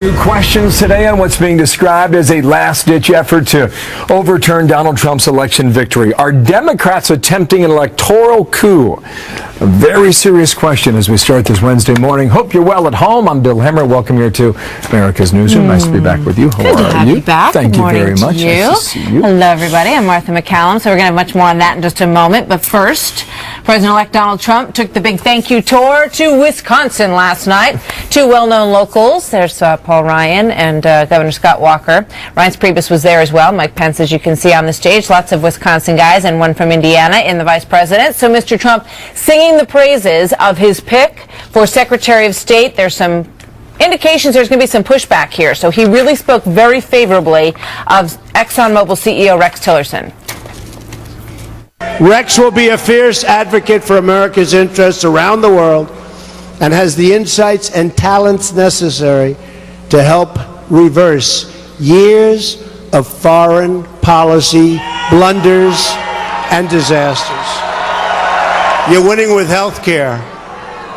Questions today on what's being described as a last-ditch effort to overturn Donald Trump's election victory. Are Democrats attempting an electoral coup? A very serious question as we start this Wednesday morning. Hope you're well at home. I'm Bill Hemmer. Welcome here to America's Newsroom. Nice to be back with you. How Good to have you? you back. Thank you very much. Nice to see you. Hello, everybody. I'm Martha McCallum. So we're going to have much more on that in just a moment. But first, President-elect Donald Trump took the big thank you tour to Wisconsin last night. Two well-known locals. There's Paul Ryan and Governor Scott Walker. Reince Priebus was there as well. Mike Pence, as you can see on the stage. Lots of Wisconsin guys and one from Indiana in the vice president. So Mr. Trump singing the praises of his pick for Secretary of State. There's some indications there's going to be some pushback here. So he really spoke very favorably of ExxonMobil CEO Rex Tillerson. Rex will be a fierce advocate for America's interests around the world and has the insights and talents necessary to help reverse years of foreign policy blunders and disasters. You're winning with health care.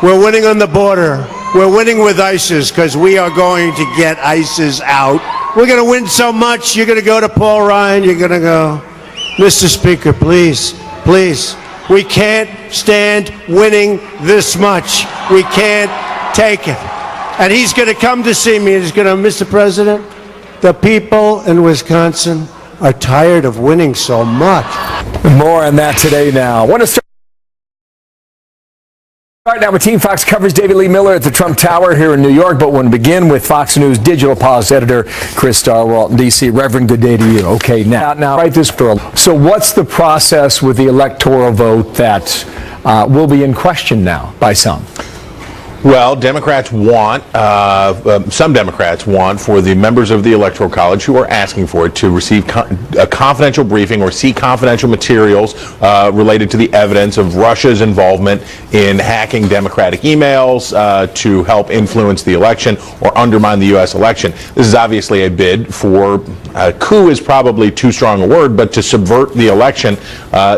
We're winning on the border. We're winning with ISIS because we are going to get ISIS out. We're going to win so much. You're going to go to Paul Ryan. You're going to go, Mr. Speaker, please, please. We can't stand winning this much. We can't take it. And he's going to come to see me and he's going to, Mr. President, the people in Wisconsin are tired of winning so much. More on that today now. I want to start now with Team Fox coverage. David Lee Miller at the Trump Tower here in New York, but want to begin with Fox News digital policy editor Chris Starwalt in D.C. Reverend, good day to you. Okay, now right this girl. So what's the process with the electoral vote that will be in question now by some? Well, Democrats want, some Democrats want for the members of the Electoral College who are asking for it to receive a confidential briefing or see confidential materials related to the evidence of Russia's involvement in hacking Democratic emails to help influence the election or undermine the U.S. election. This is obviously a bid for, coup is probably too strong a word, but to subvert the election.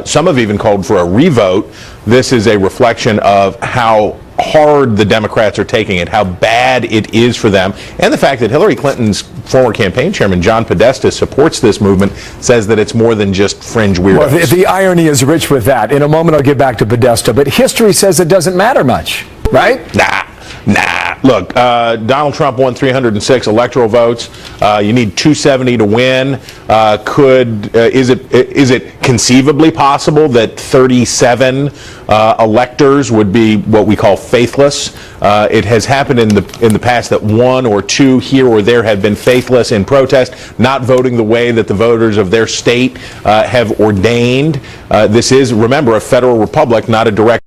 Some have even called for a revote. This is a reflection of how hard the Democrats are taking it, how bad it is for them, and the fact that Hillary Clinton's former campaign chairman, John Podesta, supports this movement, says that it's more than just fringe weirdos. Well, the irony is rich with that. In a moment, I'll get back to Podesta, but history says it doesn't matter much, right? Nah. Look, Donald Trump won 306 electoral votes. You need 270 to win. Is it conceivably possible that 37 electors would be what we call faithless? It has happened in the past that one or two here or there have been faithless in protest, not voting the way that the voters of their state have ordained. This is, remember, a federal republic, not a direct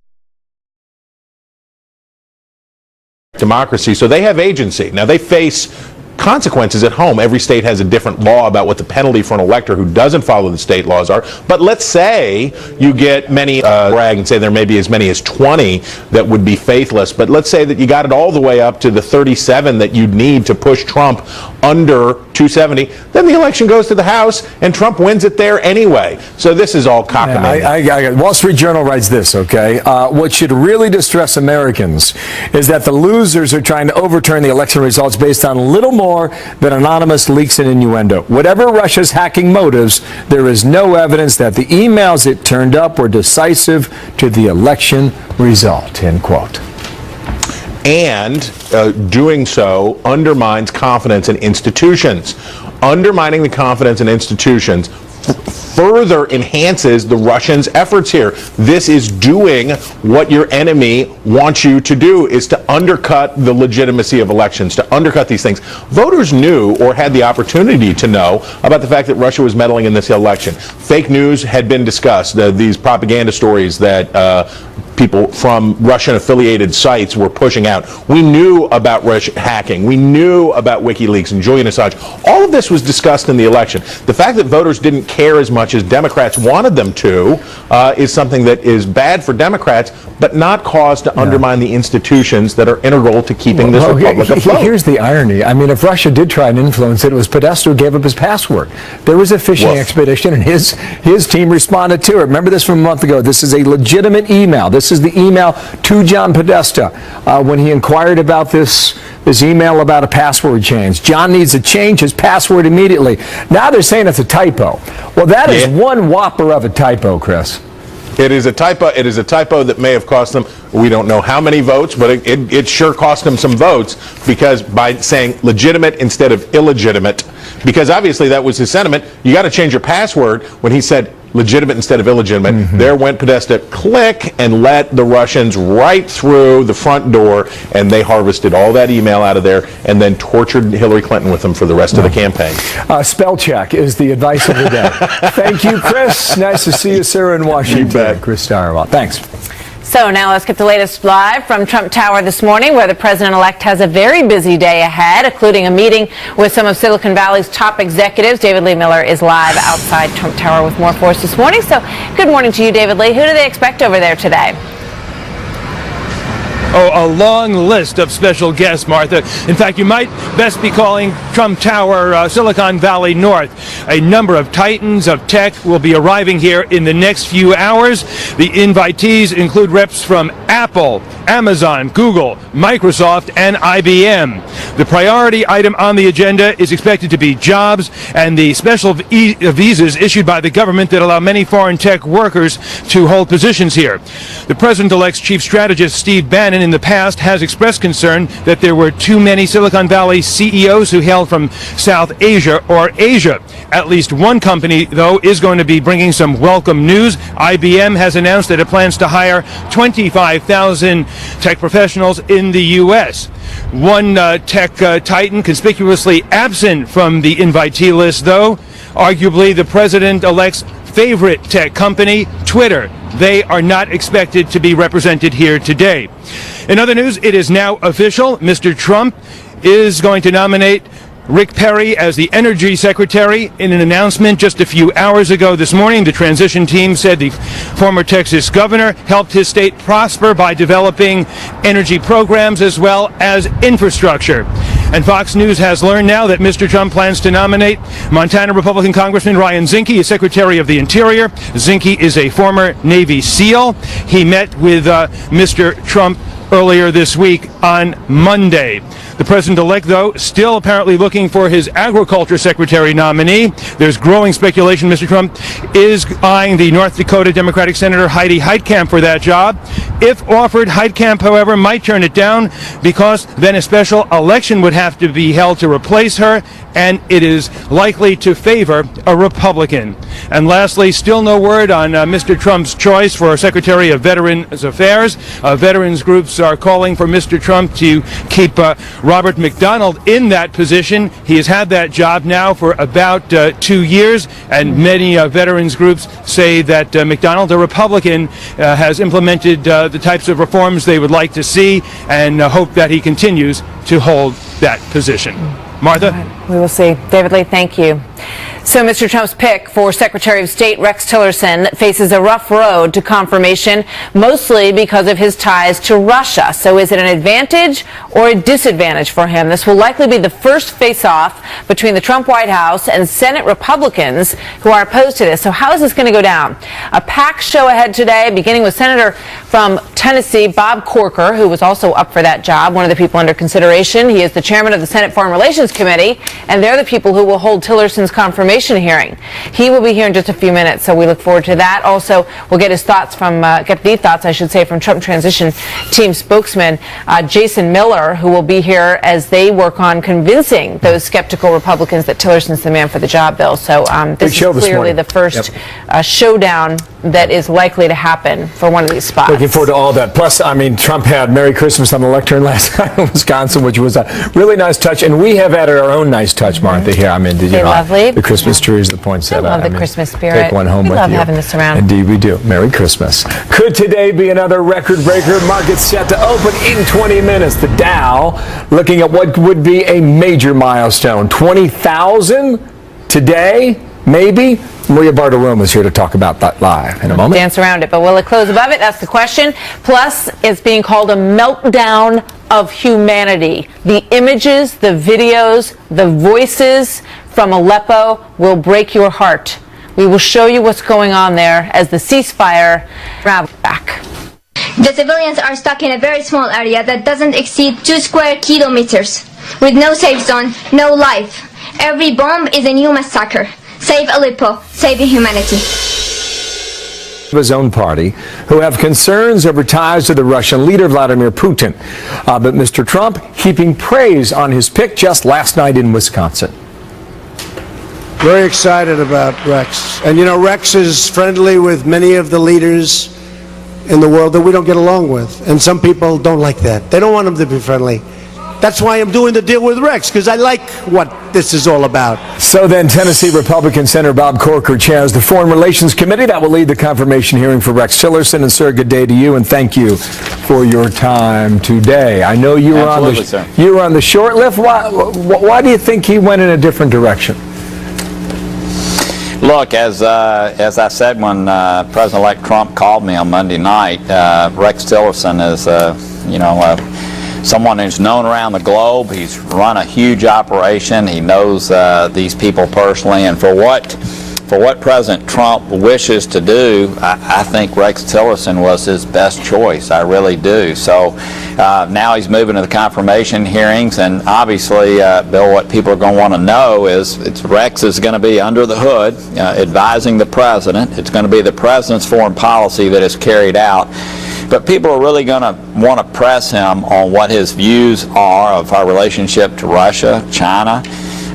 democracy, so they have agency. Now they face consequences at home. Every state has a different law about what the penalty for an elector who doesn't follow the state laws are. But let's say you get many, brag and say there may be as many as 20 that would be faithless. But let's say that you got it all the way up to the 37 that you'd need to push Trump under 270. Then the election goes to the House and Trump wins it there anyway. So this is all cockamamie. Wall Street Journal writes this, okay? What should really distress Americans is that the losers are trying to overturn the election results based on little more than anonymous leaks and innuendo. Whatever Russia's hacking motives, there is no evidence that the emails it turned up were decisive to the election result, end quote. And doing so undermines confidence in institutions. Undermining the confidence in institutions further enhances the Russians' efforts here. This is doing what your enemy wants you to do, is to undercut the legitimacy of elections, to undercut these things. Voters knew or had the opportunity to know about the fact that Russia was meddling in this election. Fake news had been discussed, these propaganda stories that people from Russian-affiliated sites were pushing out. We knew about Russia hacking. We knew about WikiLeaks and Julian Assange. All of this was discussed in the election. The fact that voters didn't care as much as Democrats wanted them to is something that is bad for Democrats, but not cause to undermine the institutions that are integral to keeping this republic afloat. Here's the irony. I mean, if Russia did try and influence it, it was Podesta who gave up his password. There was a phishing expedition, and his team responded to it. Remember this from a month ago. This is a legitimate email. This is the email to John Podesta when he inquired about this this email about a password change. John needs to change his password immediately. Now they're saying it's a typo. Well, that is one whopper of a typo, Chris. It is a typo. It is a typo that may have cost them, we don't know how many votes, but it sure cost them some votes, because by saying legitimate instead of illegitimate, because obviously that was his sentiment. You got to change your password. When he said legitimate instead of illegitimate, there went Podesta, click, and let the Russians right through the front door, and they harvested all that email out of there and then tortured Hillary Clinton with them for the rest of the campaign. Spell check is the advice of the day. Thank you, Chris. Nice to see you, sir, in Washington. You bet. Chris Starrell. Thanks. So now let's get the latest live from Trump Tower this morning, where the president-elect has a very busy day ahead, including a meeting with some of Silicon Valley's top executives. David Lee Miller is live outside Trump Tower with more for us this morning. So good morning to you, David Lee. Who do they expect over there today? Oh, a long list of special guests, Martha. In fact, you might best be calling Trump Tower Silicon Valley North. A number of titans of tech will be arriving here in the next few hours. The invitees include reps from Apple, Amazon, Google, Microsoft, and IBM. The priority item on the agenda is expected to be jobs and the special visas issued by the government that allow many foreign tech workers to hold positions here. The president-elect's chief strategist, Steve Bannon, in the past has expressed concern that there were too many Silicon Valley CEOs who hailed from South Asia or Asia. At least one company, though, is going to be bringing some welcome news. IBM has announced that it plans to hire 25,000 tech professionals in the U.S. One tech titan conspicuously absent from the invitee list, though, arguably the president-elect's favorite tech company, Twitter. They are not expected to be represented here today. In other news, it is now official. Mr. Trump is going to nominate Rick Perry as the Energy Secretary. In an announcement just a few hours ago this morning, the transition team said the former Texas governor helped his state prosper by developing energy programs as well as infrastructure. And Fox News has learned now that Mr. Trump plans to nominate Montana Republican Congressman Ryan Zinke as Secretary of the Interior. Zinke is a former Navy SEAL. He met with Mr. Trump earlier this week on Monday. The president-elect, though, still apparently looking for his agriculture secretary nominee. There's growing speculation Mr. Trump is eyeing the North Dakota Democratic Senator Heidi Heitkamp for that job. If offered, Heitkamp, however, might turn it down because then a special election would have to be held to replace her, and it is likely to favor a Republican. And lastly, still no word on Mr. Trump's choice for Secretary of Veterans Affairs. Veterans groups are calling for Mr. Trump to keep Robert McDonald in that position. He has had that job now for about 2 years, and many veterans groups say that McDonald, a Republican, has implemented the types of reforms they would like to see, and hope that he continues to hold that position. Martha? We will see. David Lee, thank you. So Mr. Trump's pick for Secretary of State Rex Tillerson faces a rough road to confirmation, mostly because of his ties to Russia. So is it an advantage or a disadvantage for him? This will likely be the first face-off between the Trump White House and Senate Republicans who are opposed to this. So how is this going to go down? A packed show ahead today, beginning with Senator from Tennessee, Bob Corker, who was also up for that job, one of the people under consideration. He is the chairman of the Senate Foreign Relations Committee, and they're the people who will hold Tillerson's confirmation hearing. He will be here in just a few minutes, so we look forward to that. Also, we'll get his thoughts from, from Trump transition team spokesman Jason Miller, who will be here as they work on convincing those skeptical Republicans that Tillerson's the man for the job, Bill. So this is clearly the first showdown that is likely to happen for one of these spots. Looking forward to all that. Plus, I mean, Trump had Merry Christmas on the lectern last night in Wisconsin, which was a really nice touch. And we have added our own nice touch, Martha, here. I mean, did you know? Lovely. The Christmas trees, the poinsettia. I love the Christmas spirit. Take one home with you. We love having this around. Indeed, we do. Merry Christmas. Could today be another record breaker? Market set to open in 20 minutes. The Dow looking at what would be a major milestone. 20,000 today, maybe? Maria Bartiromo is here to talk about that live in a moment. Dance around it, but will it close above it? That's the question. Plus, it's being called a meltdown of humanity. The images, the videos, the voices from Aleppo will break your heart. We will show you what's going on there as the ceasefire travels back. The civilians are stuck in a very small area that doesn't exceed 2 square kilometers, with no safe zone, no life. Every bomb is a new massacre. Save Aleppo, save humanity. His own party, who have concerns over ties to the Russian leader Vladimir Putin. But Mr. Trump heaping praise on his pick just last night in Wisconsin. Very excited about Rex. And you know, Rex is friendly with many of the leaders in the world that we don't get along with. And some people don't like that. They don't want him to be friendly. That's why I'm doing the deal with Rex, because I like what this is all about. So then, Tennessee Republican Senator Bob Corker chairs the Foreign Relations Committee that will lead the confirmation hearing for Rex Tillerson. And sir, good day to you, and thank you for your time today. I know you were on the short list. Why do you think he went in a different direction? Look, as I said when President-elect Trump called me on Monday night, Rex Tillerson is, someone who's known around the globe. He's run a huge operation. He knows these people personally, and for what President Trump wishes to do, I think Rex Tillerson was his best choice. I really do. So now he's moving to the confirmation hearings, and obviously, Bill, what people are going to want to know is Rex is going to be under the hood, advising the president. It's going to be the president's foreign policy that is carried out. But people are really going to want to press him on what his views are of our relationship to Russia, China,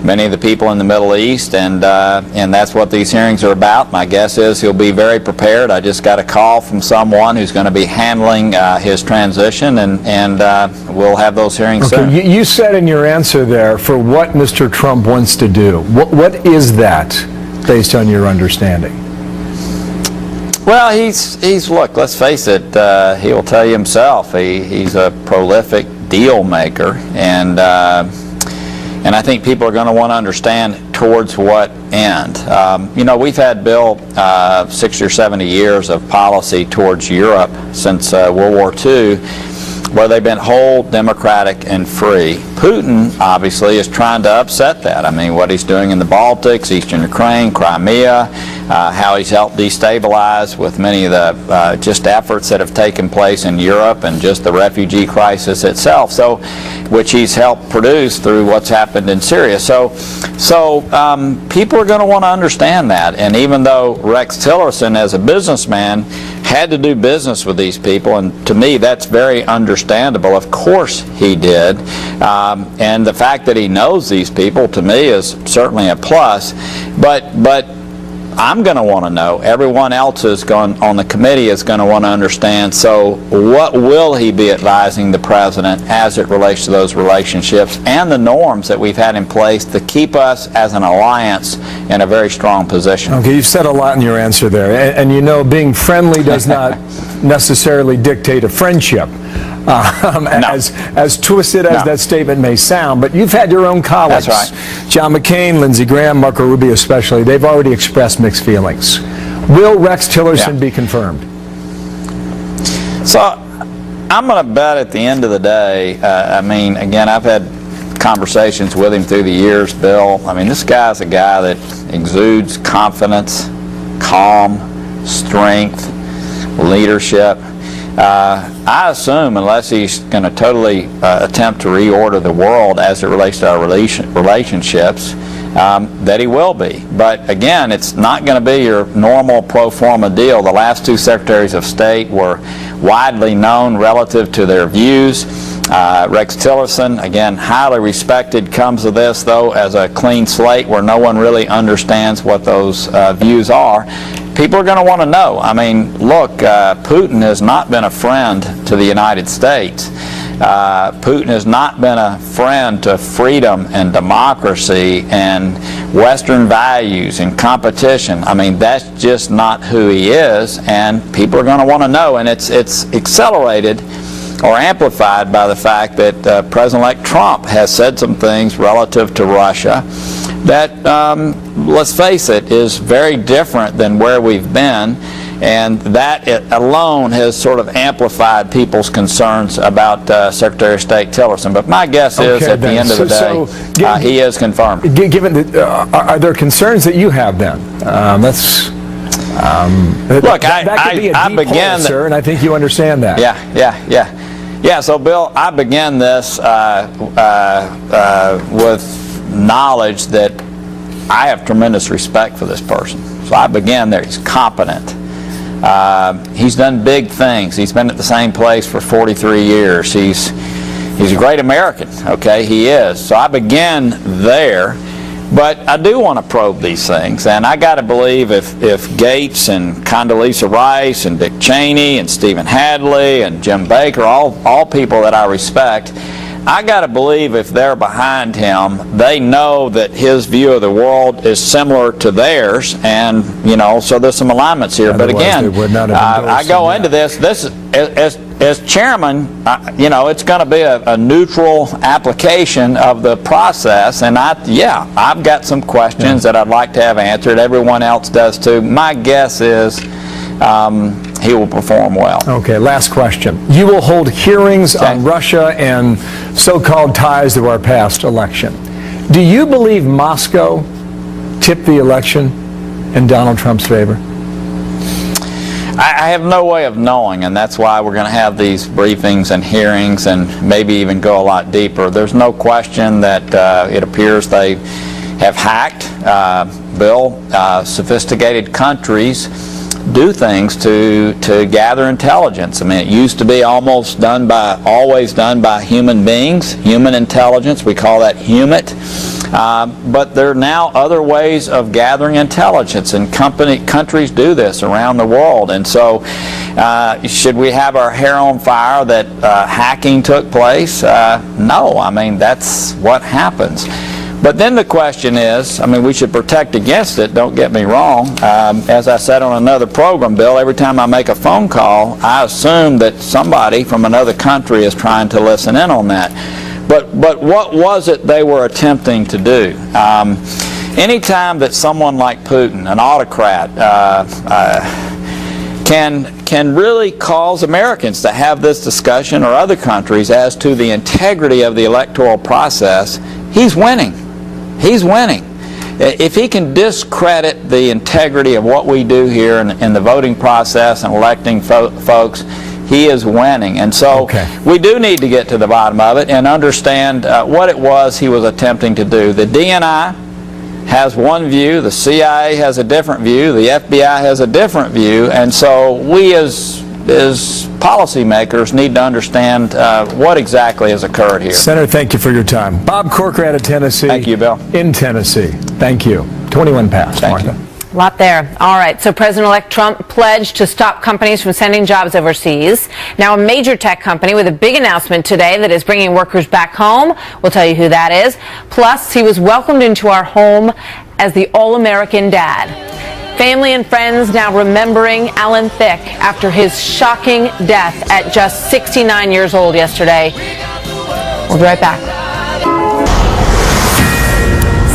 many of the people in the Middle East, and that's what these hearings are about. My guess is he'll be very prepared. I just got a call from someone who's going to be handling his transition, and we'll have those hearings soon. You said in your answer there, for what Mr. Trump wants to do. What is that, based on your understanding? Well, he's look, let's face it, he will tell you himself, he's a prolific deal maker, and I think people are going to want to understand towards what end. We've had, Bill, 60 or 70 years of policy towards Europe since World War II, where they've been whole, democratic, and free. Putin, obviously, is trying to upset that. I mean, what he's doing in the Baltics, Eastern Ukraine, Crimea, how he's helped destabilize with many of the just efforts that have taken place in Europe and just the refugee crisis itself, which he's helped produce through what's happened in Syria. So people are going to want to understand that. And even though Rex Tillerson, as a businessman, had to do business with these people, and to me that's very understandable. Of course he did, and the fact that he knows these people to me is certainly a plus. But I'm going to want to know. Everyone else on the committee is going to want to understand. So what will he be advising the president as it relates to those relationships and the norms that we've had in place to keep us as an alliance in a very strong position? Okay, you've said a lot in your answer there. And being friendly does not necessarily dictate a friendship. As twisted as that statement may sound, but you've had your own colleagues. That's right. John McCain, Lindsey Graham, Marco Rubio especially, they've already expressed mixed feelings. Will Rex Tillerson be confirmed? So I'm going to bet at the end of the day, again, I've had conversations with him through the years, Bill. I mean, this guy's a guy that exudes confidence, calm, strength, leadership. I assume, unless he's going to totally attempt to reorder the world as it relates to our relationships, that he will be. But again, it's not going to be your normal pro forma deal. The last two secretaries of state were widely known relative to their views. Rex Tillerson, again, highly respected, comes to this, though, as a clean slate where no one really understands what those views are. People are going to want to know. I mean, look, Putin has not been a friend to the United States. Putin has not been a friend to freedom and democracy and Western values and competition. I mean, that's just not who he is, and people are going to want to know. And it's accelerated or amplified by the fact that President-elect Trump has said some things relative to Russia that, let's face it, is very different than where we've been, and that alone has sort of amplified people's concerns about Secretary of State Tillerson. But my guess is, at the end of the day, he is confirmed. Given are there concerns that you have then? Look, that could be a I deep began, hole, sir, and I think you understand that. Yeah. So, Bill, I began this with knowledge that I have tremendous respect for this person. So I began there. He's competent. He's done big things. He's been at the same place for 43 years. He's a great American. Okay, he is. So I began there. But I do want to probe these things, and I got to believe if Gates and Condoleezza Rice and Dick Cheney and Stephen Hadley and Jim Baker, all people that I respect, I got to believe if they're behind him, they know that his view of the world is similar to theirs, and so there's some alignments here. Otherwise, but again, they would not have I go into this as chairman, it's going to be a neutral application of the process, and I've got some questions that I'd like to have answered. Everyone else does too. My guess is he will perform well. Okay, last question. You will hold hearings on Russia and so-called ties to our past election. Do you believe Moscow tipped the election in Donald Trump's favor? I have no way of knowing, and that's why we're going to have these briefings and hearings and maybe even go a lot deeper. There's no question that it appears they have hacked, Bill. Sophisticated countries do things to gather intelligence. I mean, it used to be always done by human beings, human intelligence. We call that HUMIT. But there are now other ways of gathering intelligence, and countries do this around the world. And so, should we have our hair on fire that hacking took place? No. I mean, that's what happens. But then the question is, we should protect against it, don't get me wrong. As I said on another program, Bill, every time I make a phone call, I assume that somebody from another country is trying to listen in on that. But what was it they were attempting to do? Anytime that someone like Putin, an autocrat, can really cause Americans to have this discussion, or other countries, as to the integrity of the electoral process, he's winning. He's winning. If he can discredit the integrity of what we do here in the voting process and electing folks, he is winning. And so we do need to get to the bottom of it and understand what it was he was attempting to do. The DNI has one view, the CIA has a different view, the FBI has a different view, and so we as policymakers need to understand what exactly has occurred here. Senator, thank you for your time. Bob Corker out of Tennessee. Thank you, Bill. In Tennessee. Thank you. 21 past, Thank Martha. you. A lot there. All right. So President-elect Trump pledged to stop companies from sending jobs overseas. Now a major tech company with a big announcement today that is bringing workers back home. We'll tell you who that is. Plus, he was welcomed into our home as the all-American dad. Family and friends now remembering Alan Thicke after his shocking death at just 69 years old yesterday. We'll be right back.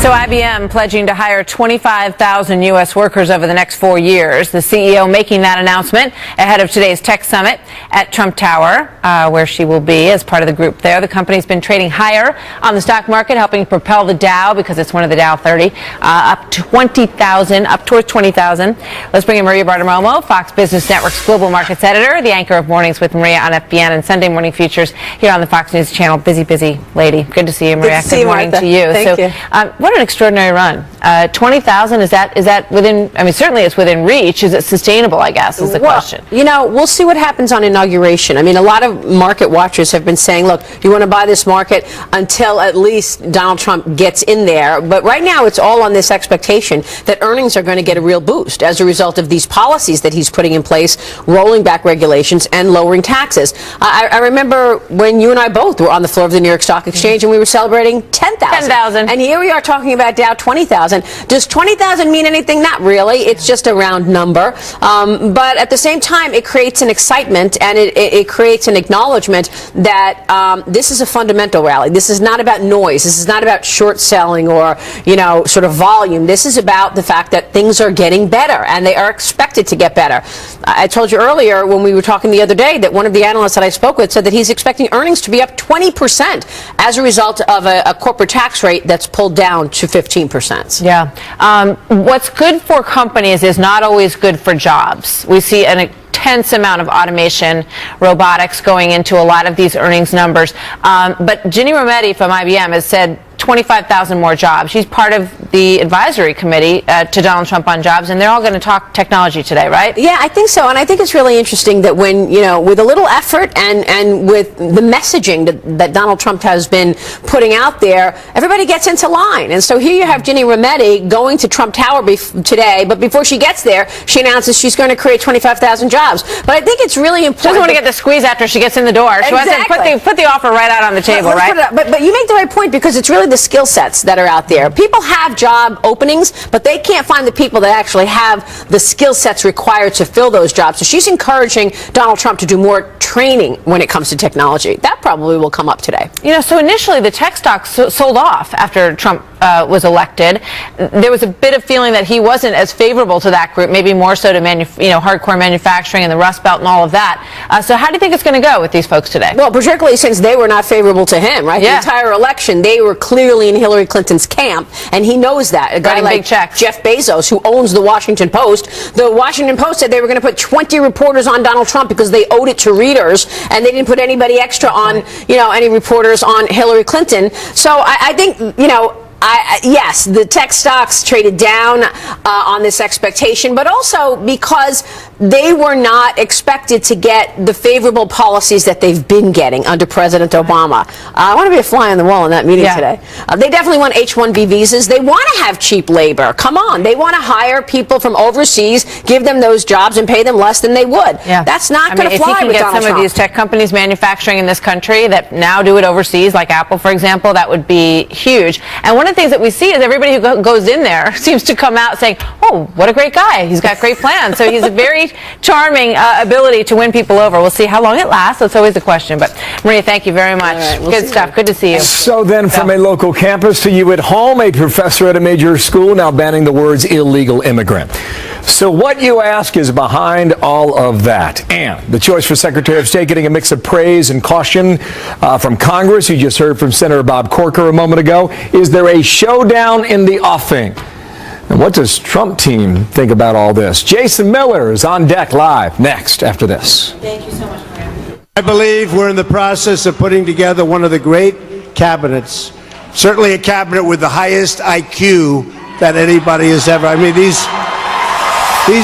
So IBM pledging to hire 25,000 U.S. workers over the next 4 years. The CEO making that announcement ahead of today's tech summit at Trump Tower, where she will be as part of the group there. The company's been trading higher on the stock market, helping propel the Dow, because it's one of the Dow 30, up towards 20,000. Let's bring in Maria Bartiromo, Fox Business Network's global markets editor, the anchor of Mornings with Maria on FBN and Sunday Morning Futures here on the Fox News Channel. Busy lady. Good to see you, Maria. Good morning Martha. to you. Thank you. What an extraordinary run. 20,000, is that within, certainly it's within reach. Is it sustainable, I guess, is the question. We'll see what happens on inauguration. A lot of market watchers have been saying, look, you want to buy this market until at least Donald Trump gets in there. But right now it's all on this expectation that earnings are going to get a real boost as a result of these policies that he's putting in place, rolling back regulations and lowering taxes. I remember when you and I both were on the floor of the New York Stock Exchange and we were celebrating 10,000. And here we are talking about Dow 20,000. Does 20,000 mean anything? Not really. It's just a round number. But at the same time, it creates an excitement and it creates an acknowledgement that this is a fundamental rally. This is not about noise. This is not about short selling or, sort of volume. This is about the fact that things are getting better and they are expected to get better. I told you earlier when we were talking the other day that one of the analysts that I spoke with said that he's expecting earnings to be up 20% as a result of a corporate tax rate that's pulled down to 15%. Yeah. What's good for companies is not always good for jobs. We see an intense amount of automation, robotics going into a lot of these earnings numbers. But Ginny Rometty from IBM has said 25,000 more jobs. She's part of the advisory committee to Donald Trump on jobs, and they're all going to talk technology today, right? Yeah, I think so. And I think it's really interesting that when, with a little effort and with the messaging that Donald Trump has been putting out there, everybody gets into line. And so here you have Ginny Rometty going to Trump Tower today, but before she gets there, she announces she's going to create 25,000 jobs. But I think it's really important. She doesn't want to get the squeeze after she gets in the door. She wants to put the offer right out on the table, right? But you make the right point, because it's really the skill sets that are out there. People have job openings, but they can't find the people that actually have the skill sets required to fill those jobs. So she's encouraging Donald Trump to do more training when it comes to technology. That probably will come up today. So initially the tech stocks sold off after Trump was elected. There was a bit of feeling that he wasn't as favorable to that group, maybe more so to hardcore manufacturing and the Rust Belt and all of that. So how do you think it's going to go with these folks today? Well, particularly since they were not favorable to him, right? Yeah. The entire election, they were clearly in Hillary Clinton's camp, and he knows that. A guy Writing like big checks. Jeff Bezos, who owns the Washington Post, the Washington Post said they were going to put 20 reporters on Donald Trump because they owed it to readers, and they didn't put anybody extra on, any reporters on Hillary Clinton. So I think, yes, the tech stocks traded down on this expectation, but also because they were not expected to get the favorable policies that they've been getting under President Obama. I want to be a fly on the wall in that meeting today. They definitely want H-1B visas. They want to have cheap labor. Come on. They want to hire people from overseas, give them those jobs, and pay them less than they would. Yeah. That's not going to fly with Donald Trump. If you can get some of these tech companies manufacturing in this country that now do it overseas, like Apple, for example, that would be huge. And one of the things that we see is everybody who goes in there seems to come out saying, oh, what a great guy. He's got great plans. So he's a very charming ability to win people over. We'll see how long it lasts. That's always the question. But Maria, thank you very much. Right, good stuff. Good to see you. So then from a local campus to you at home, a professor at a major school now banning the words illegal immigrant. So what, you ask, is behind all of that? And the choice for Secretary of State getting a mix of praise and caution from Congress. You just heard from Senator Bob Corker a moment ago. Is there a showdown in the offing? And what does Trump team think about all this? Jason Miller is on deck live next after this. Thank you so much, Maria. I believe we're in the process of putting together one of the great cabinets, certainly a cabinet with the highest IQ that anybody has ever. I mean, these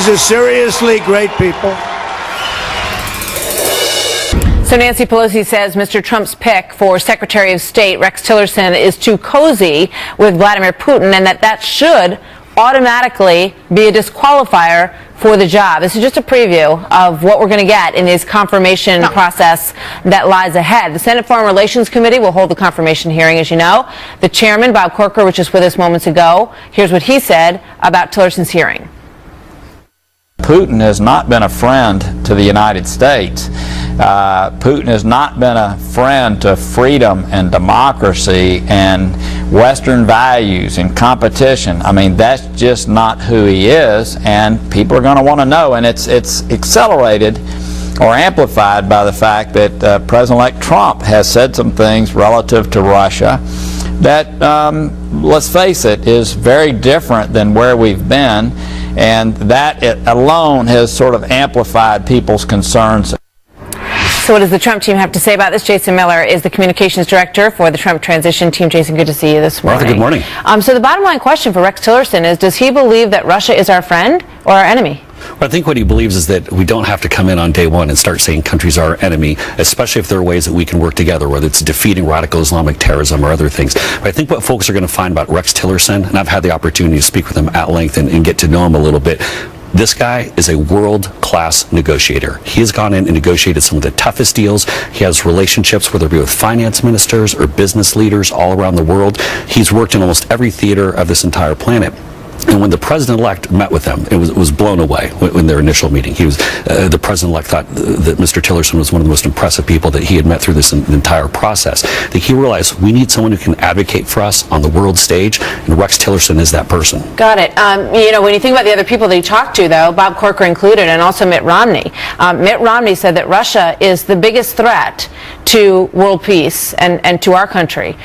are seriously great people. So Nancy Pelosi says Mr. Trump's pick for Secretary of State, Rex Tillerson, is too cozy with Vladimir Putin, and that should automatically be a disqualifier for the job. This is just a preview of what we're going to get in this confirmation process that lies ahead. The Senate Foreign Relations Committee will hold the confirmation hearing, as you know. The chairman, Bob Corker, was just with us moments ago. Here's what he said about Tillerson's hearing. Putin has not been a friend to the United States. Putin has not been a friend to freedom and democracy and Western values and competition. I mean, that's just not who he is, and people are going to want to know. And it's accelerated or amplified by the fact that President-elect Trump has said some things relative to Russia that, let's face it, is very different than where we've been, and that alone has sort of amplified people's concerns. So what does the Trump team have to say about this? Jason Miller is the communications director for the Trump transition team. Jason, good to see you this morning. Martha, good morning. So the bottom line question for Rex Tillerson is, does he believe that Russia is our friend or our enemy? Well, I think what he believes is that we don't have to come in on day one and start saying countries are our enemy, especially if there are ways that we can work together, whether it's defeating radical Islamic terrorism or other things. But I think what folks are going to find about Rex Tillerson, and I've had the opportunity to speak with him at length and get to know him a little bit, this guy is a world-class negotiator. He has gone in and negotiated some of the toughest deals. He has relationships, whether it be with finance ministers or business leaders all around the world. He's worked in almost every theater of this entire planet. And when the president-elect met with him, it was blown away in their initial meeting. The president-elect thought that Mr. Tillerson was one of the most impressive people that he had met through this entire process. I think he realized we need someone who can advocate for us on the world stage, and Rex Tillerson is that person. Got it. When you think about the other people that he talked to, though, Bob Corker included, and also Mitt Romney. Mitt Romney said that Russia is the biggest threat to world peace and to our country.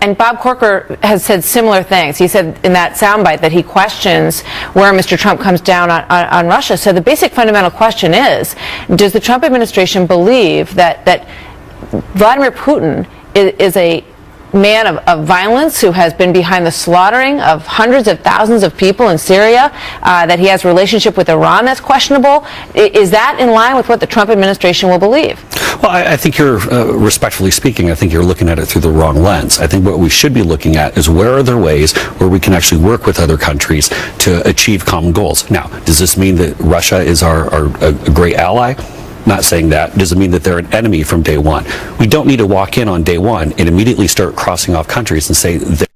And Bob Corker has said similar things. He said in that soundbite that he questions where Mr. Trump comes down on Russia. So the basic fundamental question is, does the Trump administration believe that Vladimir Putin is a man of violence who has been behind the slaughtering of hundreds of thousands of people in Syria, that he has a relationship with Iran that's questionable? Is that in line with what the Trump administration will believe? Well, I think you're, respectfully speaking, I think you're looking at it through the wrong lens. I think what we should be looking at is where are there ways where we can actually work with other countries to achieve common goals. Now, does this mean that Russia is a great ally? Not saying that. Does it mean that they're an enemy from day one? We don't need to walk in on day one and immediately start crossing off countries and say they're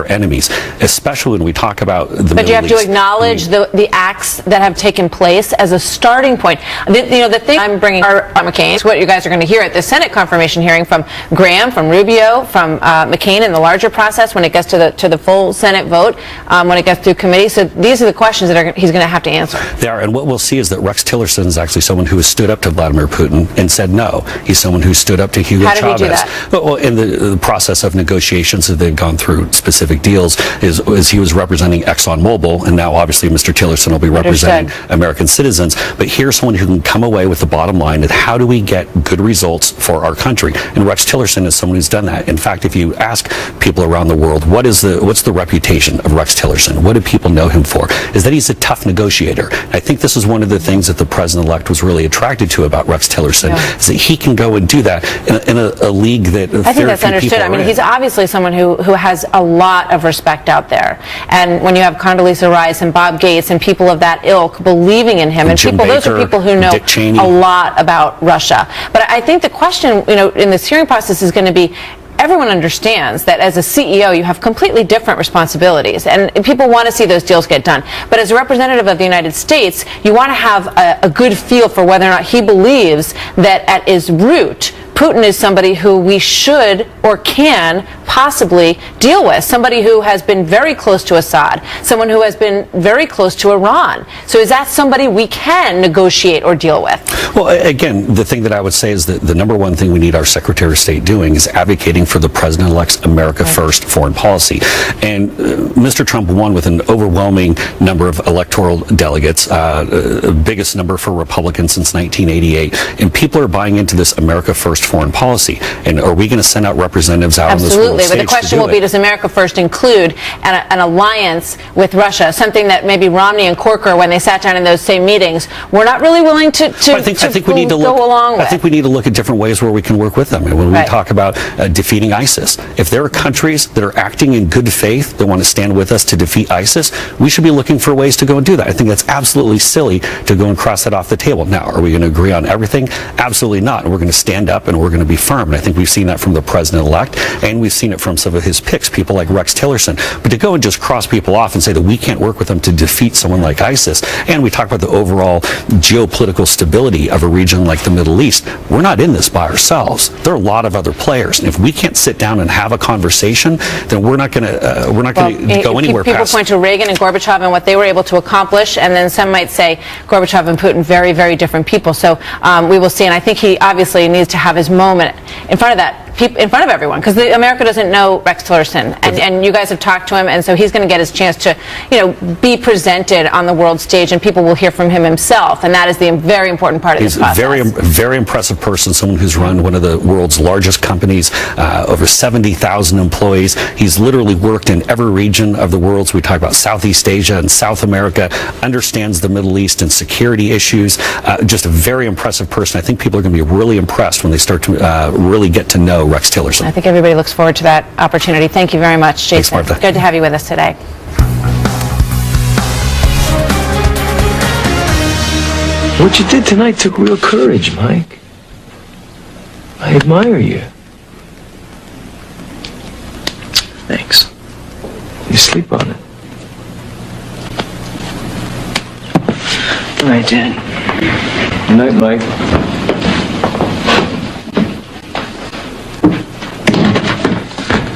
enemies, especially when we talk about the Middle East. But you have to acknowledge the acts that have taken place as a starting point. The thing I'm bringing are McCain. It's what you guys are going to hear at the Senate confirmation hearing from Graham, from Rubio, from McCain in the larger process when it gets to the full Senate vote, when it gets through committee. So these are the questions that he's going to have to answer. They are, and what we'll see is that Rex Tillerson is actually someone who has stood up to Vladimir Putin and said no. He's someone who stood up to Hugo Chavez. How did he do that? Well, in the process of negotiations that they've gone through specific deals is he was representing ExxonMobil, and now obviously Mr. Tillerson will be representing American citizens. But here's someone who can come away with the bottom line of how do we get good results for our country. And Rex Tillerson is someone who's done that. In fact, if you ask people around the world, what's the reputation of Rex Tillerson? What do people know him for? Is that he's a tough negotiator. I think this is one of the things that the president-elect was really attracted to about Rex Tillerson, is that he can go and do that in a league that I think that's understood. I mean, he's obviously someone who has a lot of respect out there. And when you have Condoleezza Rice and Bob Gates and people of that ilk believing in him, and Jim people, Baker, those are people who know Dick Cheney. a lot about Russia. But I think the question, in this hearing process is going to be, everyone understands that as a CEO, you have completely different responsibilities, and people want to see those deals get done. But as a representative of the United States, you want to have a good feel for whether or not he believes that at his root, Putin is somebody who we should or can possibly deal with, somebody who has been very close to Assad, someone who has been very close to Iran. So is that somebody we can negotiate or deal with? Well, again, the thing that I would say is that the number one thing we need our Secretary of State doing is advocating for the President-elect's America First foreign policy. And Mr. Trump won with an overwhelming number of electoral delegates, biggest number for Republicans since 1988. And people are buying into this America First foreign policy. And are we going to send out representatives out on this world stage? But the question will be, does America First include an alliance with Russia, something that maybe Romney and Corker, when they sat down in those same meetings, were not really willing to go along with? I think we need to look at different ways where we can work with them. And when we talk about defeating ISIS, if there are countries that are acting in good faith that want to stand with us to defeat ISIS, we should be looking for ways to go and do that. I think that's absolutely silly to go and cross that off the table. Now, are we going to agree on everything? Absolutely not. And we're going to stand up and we're going to be firm. And I think we've seen that from the president-elect, and we've seen it from some of his picks, people like Rex Tillerson. But to go and just cross people off and say that we can't work with them to defeat someone like ISIS, and we talk about the overall geopolitical stability of a region like the Middle East, we're not in this by ourselves. There are a lot of other players, and if we can't sit down and have a conversation, then we're not going to go anywhere people past. People point to Reagan and Gorbachev and what they were able to accomplish, and then some might say Gorbachev and Putin, very, very different people. So we will see, and I think he obviously needs to have his moment in front of that. In front of everyone, because America doesn't know Rex Tillerson, and you guys have talked to him, and so he's going to get his chance to, be presented on the world stage, and people will hear from him himself, and that is the very important part of this process. He's a very impressive person, someone who's run one of the world's largest companies, over 70,000 employees. He's literally worked in every region of the world. So we talk about Southeast Asia and South America, understands the Middle East and security issues. Just a very impressive person. I think people are going to be really impressed when they start to really get to know Rex Tillerson. I think everybody looks forward to that opportunity. Thank you very much, Jason. Thanks, Martha. Good to have you with us today. What you did tonight took real courage, Mike. I admire you. Thanks. You sleep on it. Good night, Dan. Good night, Mike.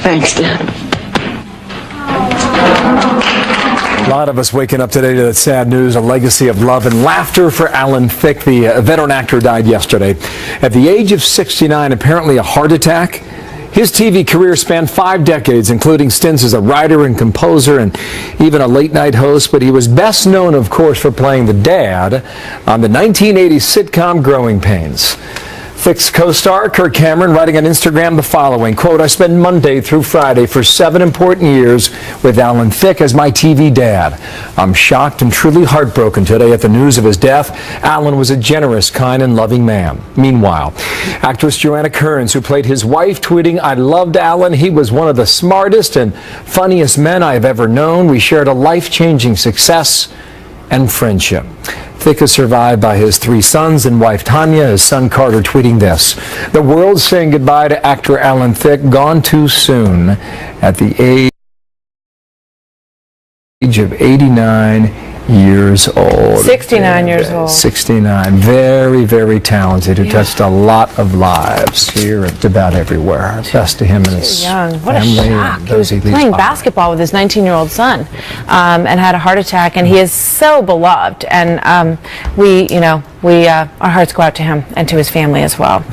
Thanks, Dan. A lot of us waking up today to that sad news, a legacy of love and laughter for Alan Thicke. The veteran actor died yesterday at the age of 69, apparently a heart attack. His TV career spanned 5 decades, including stints as a writer and composer and even a late-night host, but he was best known, of course, for playing the dad on the 1980s sitcom Growing Pains. Thicke's co-star, Kirk Cameron, writing on Instagram the following, quote, "I spent Monday through Friday for 7 important years with Alan Thicke as my TV dad. I'm shocked and truly heartbroken today at the news of his death. Alan was a generous, kind, and loving man." Meanwhile, actress Joanna Kearns, who played his wife, tweeting, "I loved Alan. He was one of the smartest and funniest men I have ever known. We shared a life-changing success and friendship." Thicke is survived by his 3 sons and wife Tanya, his son Carter tweeting this, "The world's saying goodbye to actor Alan Thicke, gone too soon at the age of 89 years old." 69 years old. 69. Very, very talented, who touched a lot of lives here and about everywhere. Best to him and his Young. What a family. shock. And He was those leaves playing behind. basketball with his 19-year-old son and had a heart attack, and he is so beloved. And our hearts go out to him and to his family as well.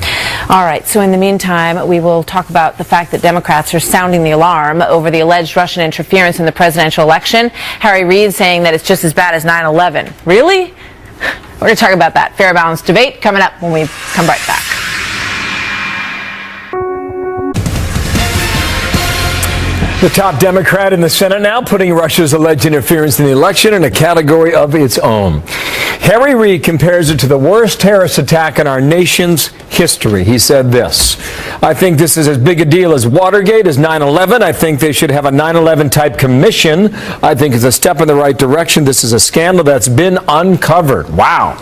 All right, so in the meantime, we will talk about the fact that Democrats are sounding the alarm over the alleged Russian interference in the presidential election. Harry Reid saying that it's just as bad as 9/11. Really? We're going to talk about that. Fair Balanced Debate coming up when we come right back. The top Democrat in the Senate now putting Russia's alleged interference in the election in a category of its own. Harry Reid compares it to the worst terrorist attack in our nation's history. He said this, "I think this is as big a deal as Watergate, as 9/11. I think they should have a 9/11 type commission. I think it's a step in the right direction. This is a scandal that's been uncovered." Wow.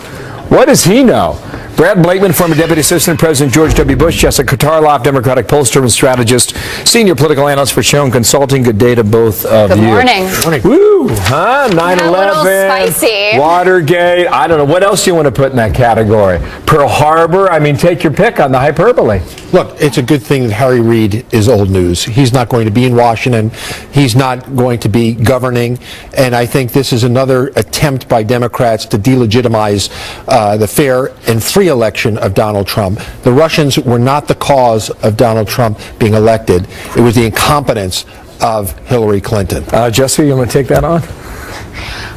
What does he know? Brad Blakeman, former Deputy Assistant President George W. Bush, Jessica Tarloff, Democratic pollster and strategist, senior political analyst for Schoen Consulting. Good day to both of you. Good morning. Woo, huh? 9/11, a little spicy. Watergate. I don't know. What else do you want to put in that category? Pearl Harbor. I mean, take your pick on the hyperbole. Look, it's a good thing that Harry Reid is old news. He's not going to be in Washington. He's not going to be governing. And I think this is another attempt by Democrats to delegitimize the fair and free election of Donald Trump. The Russians were not the cause of Donald Trump being elected. It was the incompetence of Hillary Clinton. Jessica, you want to take that on?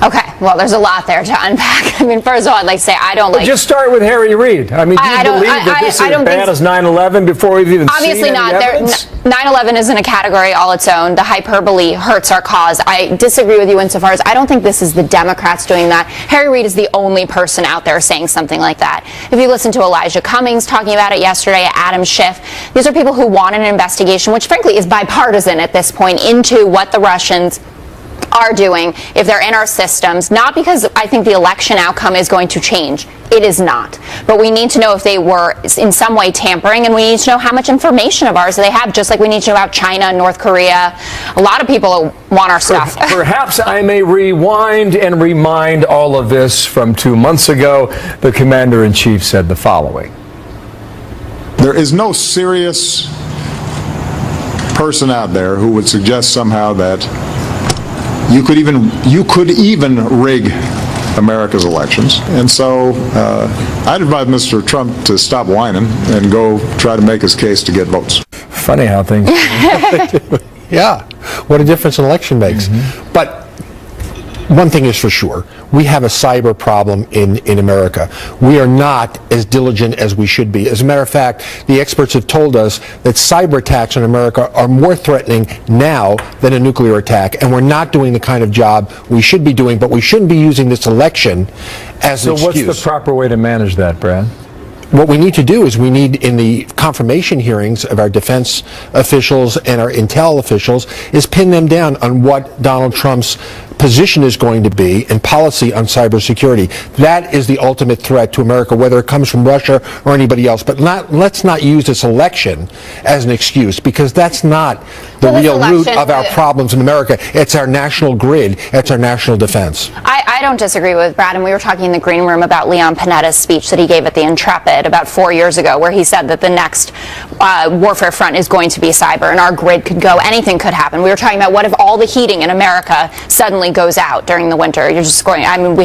Okay, well, there's a lot there to unpack. I mean, first of all, I'd like to say I don't like... Just start with Harry Reid. I mean, do you believe that this is as bad as 9/11 before we've even seen any evidence? 9/11 isn't a category all its own. The hyperbole hurts our cause. I disagree with you insofar as I don't think this is the Democrats doing that. Harry Reid is the only person out there saying something like that. If you listen to Elijah Cummings talking about it yesterday, Adam Schiff, these are people who want an investigation, which frankly is bipartisan at this point, into what the Russians are doing if they're in our systems, not because I think the election outcome is going to change. It is not. But we need to know if they were in some way tampering, and we need to know how much information of ours they have, just like we need to know about China and North Korea. A lot of people want our stuff. Perhaps I may rewind and remind all of this from 2 months ago. The Commander-in-Chief said the following. There is no serious person out there who would suggest somehow that you could even rig America's elections. And so I'd advise Mr. Trump to stop whining and go try to make his case to get votes. Funny how things... Yeah, what a difference an election makes. But one thing is for sure, we have a cyber problem in America. We are not as diligent as we should be. As a matter of fact, the experts have told us that cyber attacks in America are more threatening now than a nuclear attack, and we're not doing the kind of job we should be doing, but we shouldn't be using this election as an excuse. So what's the proper way to manage that, Brad? What we need to do is we need, in the confirmation hearings of our defense officials and our intel officials, is pin them down on what Donald Trump's position is going to be and policy on cybersecurity. That is the ultimate threat to America, whether it comes from Russia or anybody else. But let's not use this election as an excuse, because that's not the real root of our problems in America. It's our national grid. It's our national defense. I don't disagree with Brad, and we were talking in the green room about Leon Panetta's speech that he gave at the Intrepid about 4 years ago, where he said that the next warfare front is going to be cyber, and our grid could go, anything could happen. We were talking about what if all the heating in America suddenly goes out during the winter. You're just going, I mean, we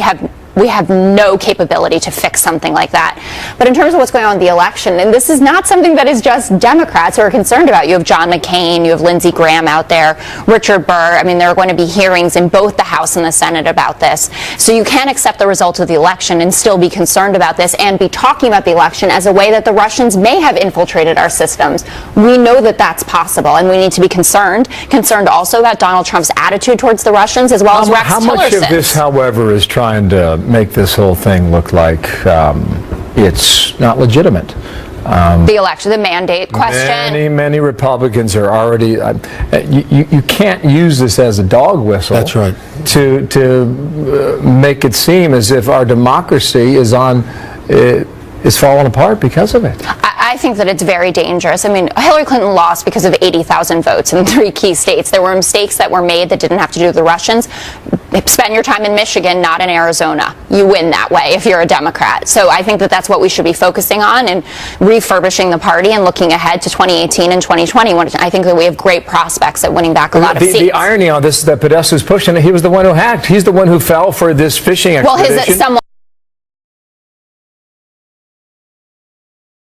have no capability to fix something like that. But in terms of what's going on in the election, and this is not something that is just Democrats who are concerned about. You have John McCain, you have Lindsey Graham out there, Richard Burr. I mean, there are going to be hearings in both the House and the Senate about this. So you can't accept the results of the election and still be concerned about this and be talking about the election as a way that the Russians may have infiltrated our systems. We know that that's possible, and we need to be concerned also about Donald Trump's attitude towards the Russians, as well as Rex Tillerson. How much of this, however, is trying to make this whole thing look like it's not legitimate? The election, the mandate question. Many Republicans are already. You can't use this as a dog whistle. That's right. To make it seem as if our democracy is falling apart because of it. I think that it's very dangerous. I mean, Hillary Clinton lost because of 80,000 votes in 3 key states. There were mistakes that were made that didn't have to do with the Russians. Spend your time in Michigan, not in Arizona. You win that way if you're a Democrat. So I think that that's what we should be focusing on, and refurbishing the party and looking ahead to 2018 and 2020. I think that we have great prospects at winning back a lot of seats. The irony on this is that Podesta's pushing it. He was the one who hacked. He's the one who fell for this phishing expedition. Well, someone